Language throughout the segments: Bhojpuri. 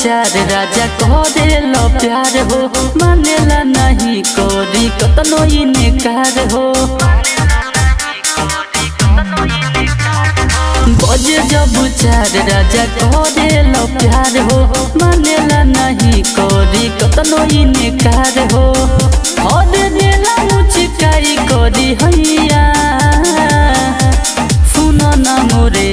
विचार राजा करे लो प्यार हो, मानेला नहीं कोरी कतनो इनकार हो। बजे जब चार राजा करे लो प्यार हो, मानेला नहीं कोरी कतनो इनकार हो। और देला मुचकाई कोरी हैया सुनो ना मोरे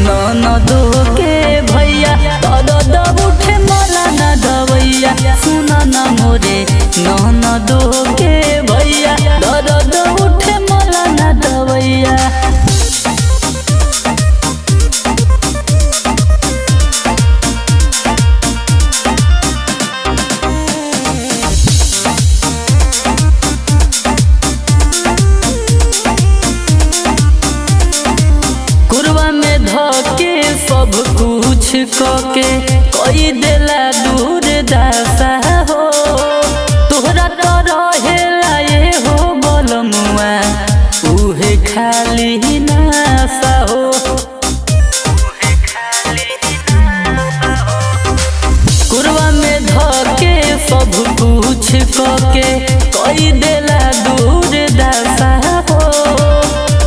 ननदो के भैया, दर्द उठे मला ना दवैया। सुनो ना मोरे ननदो के भैया, दर्द उठे मला ना दवैया। सब कुछ कके कोई देला दूर दासा हो, तोहरा तो रहेला ये हो बोलमुआ उहे खाली नासा हो। कुरवा में धके सब कुछ कके कोई देला दूर दासा हो,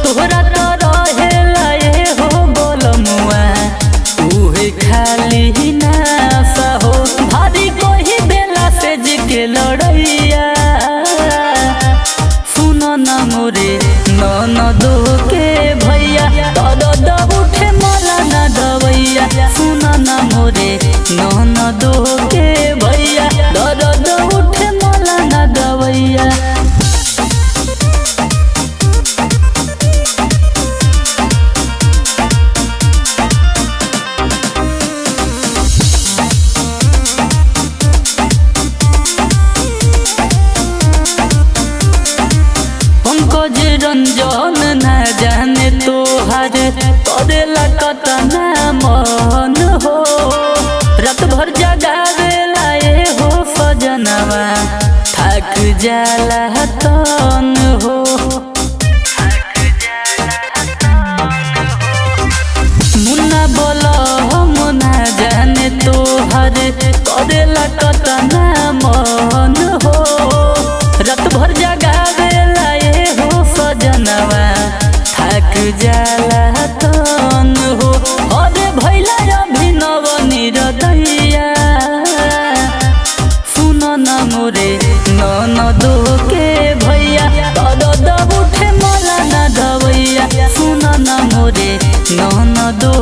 तोहरा तो रहेला ये हो बोलमुआ खाली नासा हो। भारी कोई बेला से जिके लड़ैया सुनो ना मोरे ननदो के भैया, दर्द उठे मला ना दवैया। सुनो ना मोरे ननदो के भैया, दर्द उठे मला ना दवैया। रंजन ना जाने तोहार करेला कतना मन हो, रात भर जगावेला ये हो सजनवा थक जाला तन हो। मुन्ना बोलो हम ना जाने तोहार करेला कतना मन हो, रात भर जगावेला जनवा थक जाला तन हो। अरे भैला अभिनव निरदैया सुनो ना मोरे ननदो के भैया, दर्द उठे मला ना दवैया। सुनो ना मोरे ननदो